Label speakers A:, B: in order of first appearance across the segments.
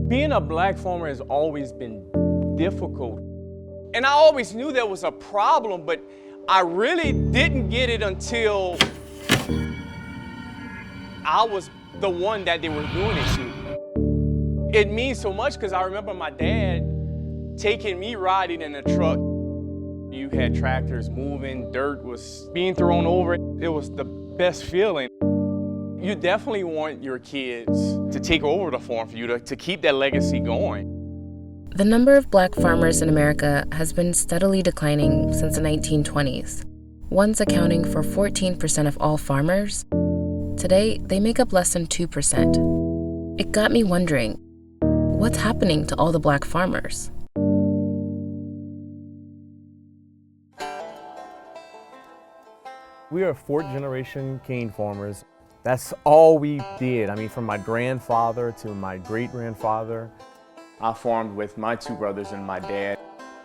A: Being a black farmer has always been difficult. And I always knew there was a problem, but I really didn't get it until I was the one that they were doing it to. It means so much because I remember my dad taking me riding in a truck. You had tractors moving, dirt was being thrown over. It was the best feeling. You definitely want your kids to take over the farm for you to keep that legacy going.
B: The number of black farmers in America has been steadily declining since the 1920s, once accounting for 14% of all farmers. Today, they make up less than 2%. It got me wondering, what's happening to all the black farmers?
C: We are fourth-generation cane farmers. That's all we did. I mean, from my grandfather to my great-grandfather.
A: I farmed with my two brothers and my dad.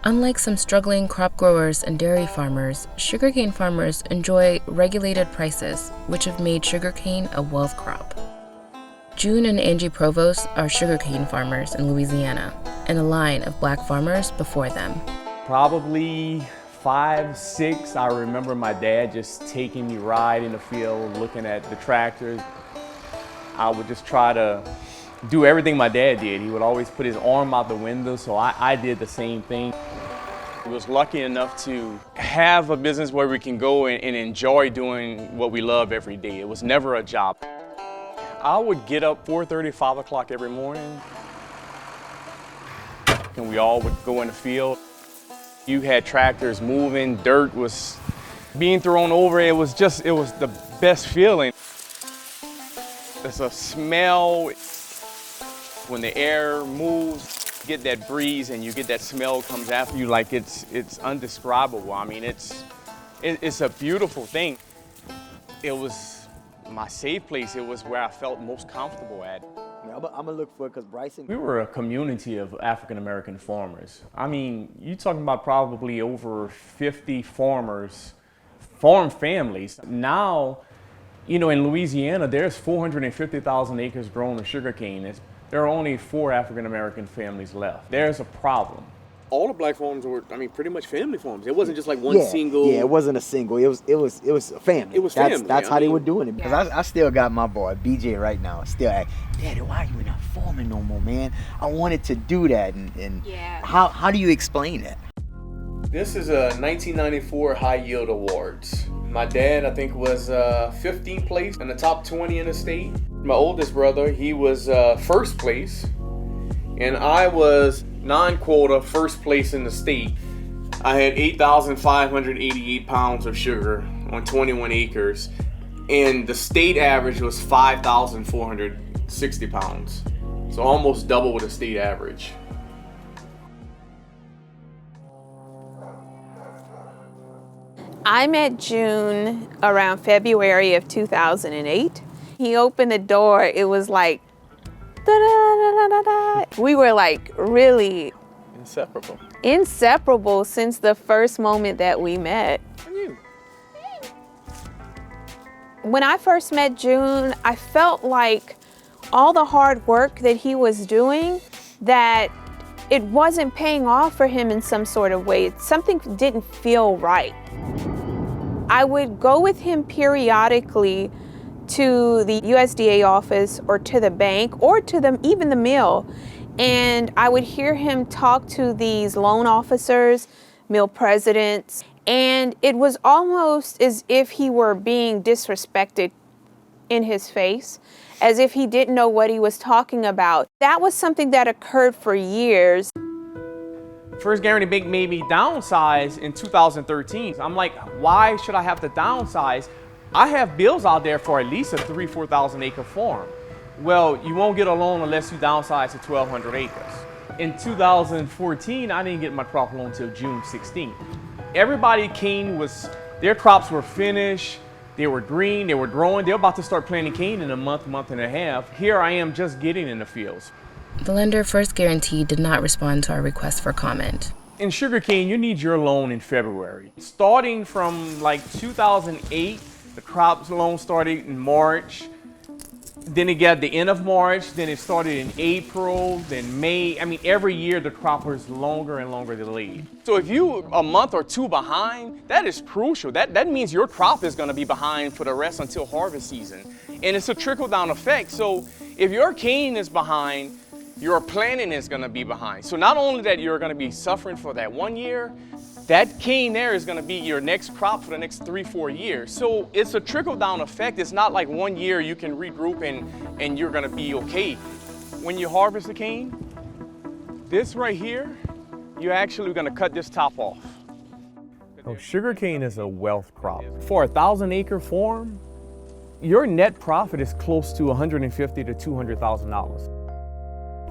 B: Unlike some struggling crop growers and dairy farmers, sugarcane farmers enjoy regulated prices, which have made sugarcane a wealth crop. June and Angie Provost are sugarcane farmers in Louisiana, and a line of black farmers before them.
A: Probably 5, 6, I remember my dad just taking me ride in the field, looking at the tractors. I would just try to do everything my dad did. He would always put his arm out the window, so I did the same thing. I was lucky enough to have a business where we can go and enjoy doing what we love every day. It was never a job. I would get up 4:30, 5 o'clock every morning, and we all would go in the field. You had tractors moving, dirt was being thrown over. It was the best feeling. There's a smell when the air moves, get that breeze and you get that smell comes after you like it's undescribable. I mean, it's a beautiful thing. It was my safe place. It was where I felt most comfortable at.
D: I'm gonna look for it because Bryson.
A: We were a community of African-American farmers. I mean, you're talking about probably over 50 farmers, farm families. Now, you know, in Louisiana, there's 450,000 acres grown of sugarcane. There are only 4 African-American families left. There's a problem.
E: All the black farms were, I mean, pretty much family farms. It wasn't just like one single.
D: Yeah, it wasn't a single. It was a family.
E: It was family.
D: That's how they were doing it. Because I still got my boy BJ right now. Still, like, Daddy, why are you not farming no more, man? I wanted to do that. And how do you explain that?
A: This is a 1994 High Yield Awards. My dad, I think, was 15th place in the top 20 in the state. My oldest brother, he was first place. And I was non-quota first place in the state. I had 8,588 pounds of sugar on 21 acres. And the state average was 5,460 pounds. So almost double the state average.
F: I met June around February of 2008. He opened the door, it was like, da-da-da-da-da-da. We were like really inseparable since the first moment that we met. When I first met June, I felt like all the hard work that he was doing, that it wasn't paying off for him in some sort of way. Something didn't feel right. I would go with him periodically to the USDA office or to the bank or to even the mill, and I would hear him talk to these loan officers, mill presidents, and it was almost as if he were being disrespected in his face, as if he didn't know what he was talking about. That was something that occurred for years.
A: First Guarantee Bank made me downsize in 2013. I'm like, why should I have to downsize? I have bills out there for at least a 3,000 to 4,000 acre farm. Well, you won't get a loan unless you downsize to 1,200 acres. In 2014, I didn't get my crop loan until June 16th. Everybody cane their crops were finished, they were green, they were growing, they're about to start planting cane in a month and a half. Here I am just getting in the fields.
B: The lender First Guarantee did not respond to our request for comment.
A: In sugarcane, you need your loan in February. Starting from like 2008, the crop loan started in March. Then it got the end of March, then it started in April, then May. I mean, every year the crop was longer and longer delayed. So if you a month or two behind, that is crucial. That means your crop is gonna be behind for the rest until harvest season. And it's a trickle-down effect. So if your cane is behind, your planting is gonna be behind. So not only that you're gonna be suffering for that 1 year, that cane there is gonna be your next crop for the next 3-4 years. So it's a trickle-down effect. It's not like 1 year you can regroup and you're gonna be okay. When you harvest the cane, this right here, you're actually gonna cut this top off.
C: Oh, sugarcane is a wealth crop. For a 1,000-acre farm, your net profit is close to $150,000 to $200,000.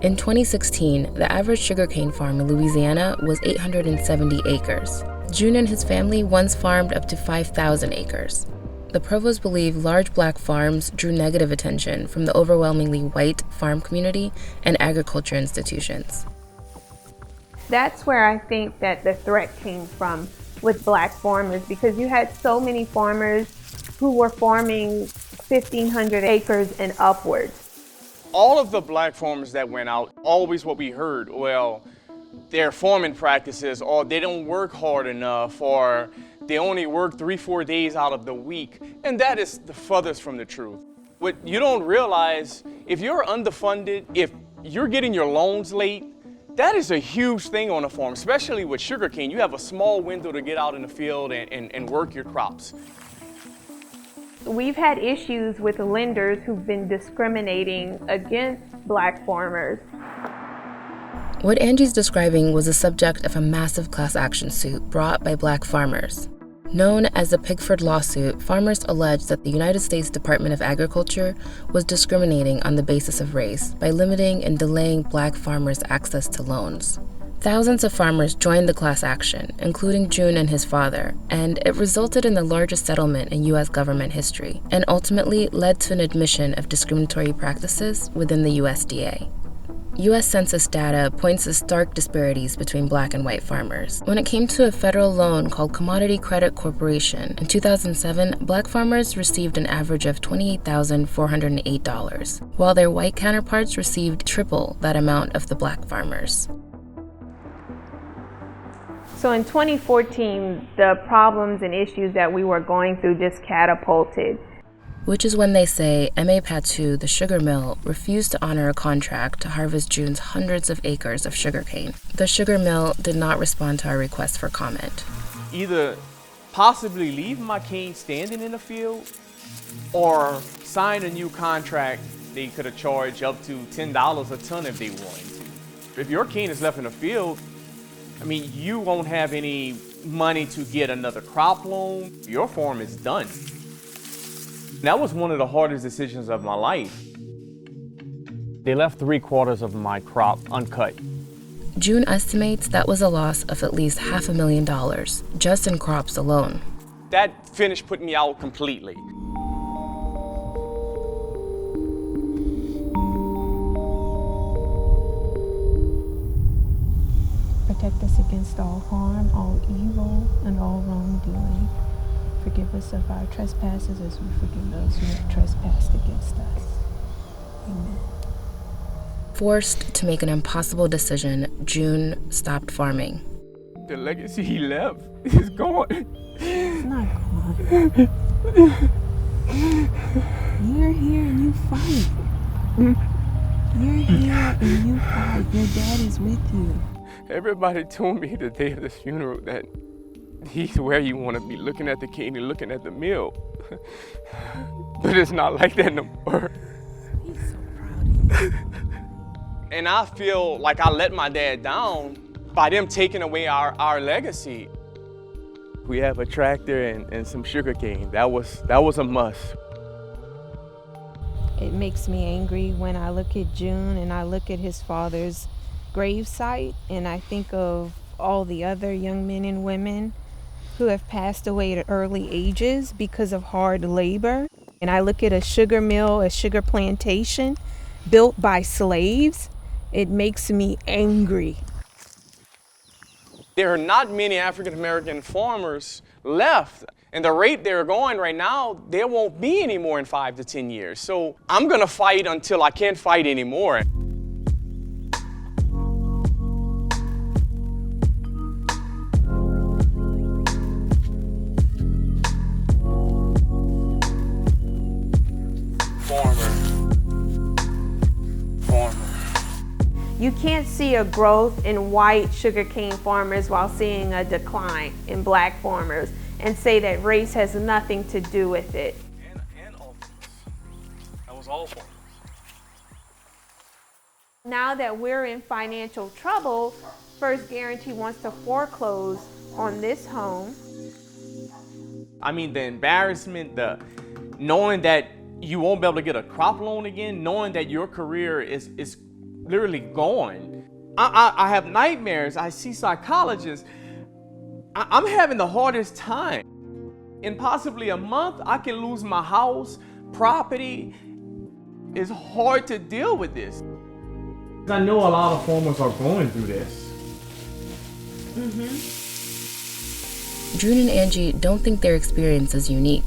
B: In 2016, the average sugarcane farm in Louisiana was 870 acres. June and his family once farmed up to 5,000 acres. The Provosts believe large black farms drew negative attention from the overwhelmingly white farm community and agriculture institutions.
F: That's where I think that the threat came from with black farmers, because you had so many farmers who were farming 1,500 acres and upwards.
A: All of the black farmers that went out, always what we heard, well, their farming practices, or they don't work hard enough, or they only work 3-4 days out of the week. And that is the furthest from the truth. What you don't realize, if you're underfunded, if you're getting your loans late, that is a huge thing on a farm, especially with sugarcane. You have a small window to get out in the field and work your crops.
F: We've had issues with lenders who've been discriminating against black farmers.
B: What Angie's describing was the subject of a massive class action suit brought by black farmers. Known as the Pigford lawsuit, farmers alleged that the United States Department of Agriculture was discriminating on the basis of race by limiting and delaying black farmers' access to loans. Thousands of farmers joined the class action, including June and his father, and it resulted in the largest settlement in U.S. government history, and ultimately led to an admission of discriminatory practices within the USDA. U.S. Census data points to stark disparities between black and white farmers. When it came to a federal loan called Commodity Credit Corporation, in 2007, black farmers received an average of $28,408, while their white counterparts received triple that amount of the black farmers.
F: So in 2014, the problems and issues that we were going through just catapulted.
B: Which is when they say M.A. Patu, the sugar mill, refused to honor a contract to harvest June's hundreds of acres of sugarcane. The sugar mill did not respond to our request for comment.
A: Either possibly leave my cane standing in the field or sign a new contract. They could have charged up to $10 a ton if they wanted to. If your cane is left in the field, I mean, you won't have any money to get another crop loan. Your farm is done. That was one of the hardest decisions of my life.
C: They left 3/4 of my crop uncut.
B: June estimates that was a loss of at least $500,000 just in crops alone.
A: That finish put me out completely.
G: Protect us against all harm, all evil, and all wrongdoing. Forgive us of our trespasses as we forgive those who have trespassed against us. Amen.
B: Forced to make an impossible decision, June stopped farming.
A: The legacy he left is gone.
G: It's not gone. You're here and you fight. You're here and you fight. Your dad is with you.
A: Everybody told me the day of the funeral that he's where you want to be, looking at the cane and looking at the mill. But it's not like that no more.
G: He's so proud of you.
A: And I feel like I let my dad down by them taking away our legacy. We have a tractor and some sugar cane. That was a must.
G: It makes me angry when I look at June and I look at his father's gravesite, and I think of all the other young men and women who have passed away at early ages because of hard labor. And I look at a sugar mill, a sugar plantation built by slaves. It makes me angry.
A: There are not many African American farmers left. And the rate they're going right now, there won't be any more in 5 to 10 years. So I'm gonna fight until I can't fight anymore.
F: You can't see a growth in white sugarcane farmers while seeing a decline in black farmers and say that race has nothing to do with it.
C: And all that was all farmers.
F: Now that we're in financial trouble, First Guarantee wants to foreclose on this home.
A: I mean, the embarrassment, the knowing that you won't be able to get a crop loan again, knowing that your career is literally gone. I have nightmares. I see psychologists. I'm having the hardest time. In possibly a month, I can lose my house, property. It's hard to deal with this. I know a lot of farmers are going through this.
B: June and Angie don't think their experience is unique.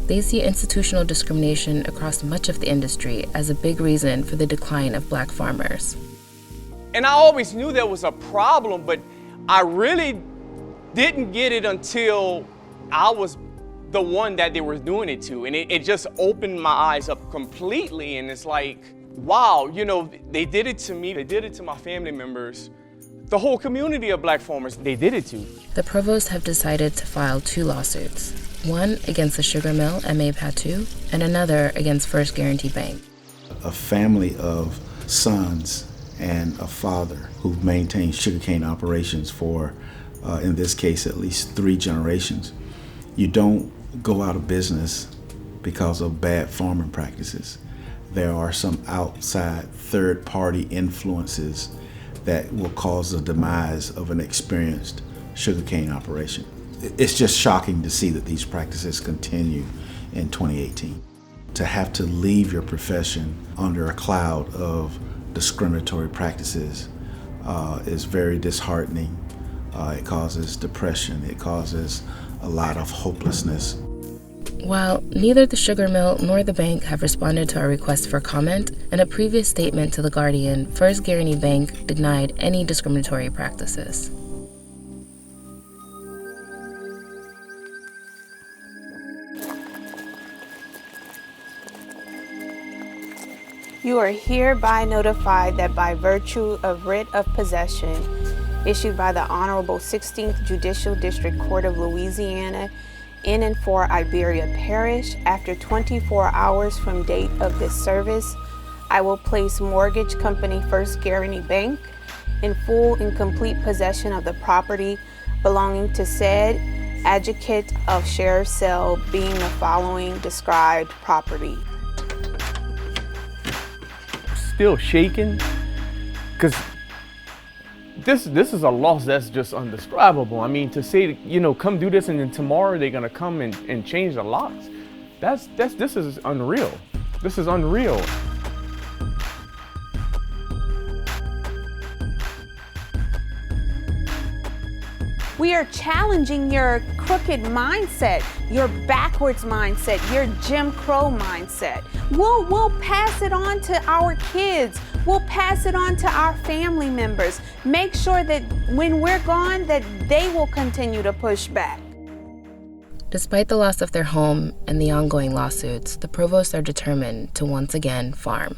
B: They see institutional discrimination across much of the industry as a big reason for the decline of black farmers.
A: And I always knew there was a problem, but I really didn't get it until I was the one that they were doing it to. And it just opened my eyes up completely. And it's like, wow, you know, they did it to me. They did it to my family members. The whole community of black farmers, they did it to.
B: The provosts have decided to file 2 lawsuits. One against the sugar mill, M.A. Patu, and another against First Guarantee Bank.
H: A family of sons and a father who've maintained sugarcane operations for, in this case, at least 3 generations. You don't go out of business because of bad farming practices. There are some outside third-party influences that will cause the demise of an experienced sugarcane operation. It's just shocking to see that these practices continue in 2018. To have to leave your profession under a cloud of discriminatory practices is very disheartening. It causes depression. It causes a lot of hopelessness.
B: While neither the sugar mill nor the bank have responded to our request for comment, in a previous statement to The Guardian, First Guarantee Bank denied any discriminatory practices.
F: You are hereby notified that by virtue of writ of possession issued by the Honorable 16th Judicial District Court of Louisiana in and for Iberia Parish, after 24 hours from date of this service, I will place Mortgage Company First Guarantee Bank in full and complete possession of the property belonging to said adjudicate of share sale, being the following described property.
C: Still shaking, because this is a loss that's just undescribable. I mean, to say, you know, come do this and then tomorrow they're gonna come and change the locks. This is unreal. This is unreal.
F: We are challenging your crooked mindset, your backwards mindset, your Jim Crow mindset. We'll pass it on to our kids. We'll pass it on to our family members. Make sure that when we're gone, that they will continue to push back.
B: Despite the loss of their home and the ongoing lawsuits, the provosts are determined to once again farm.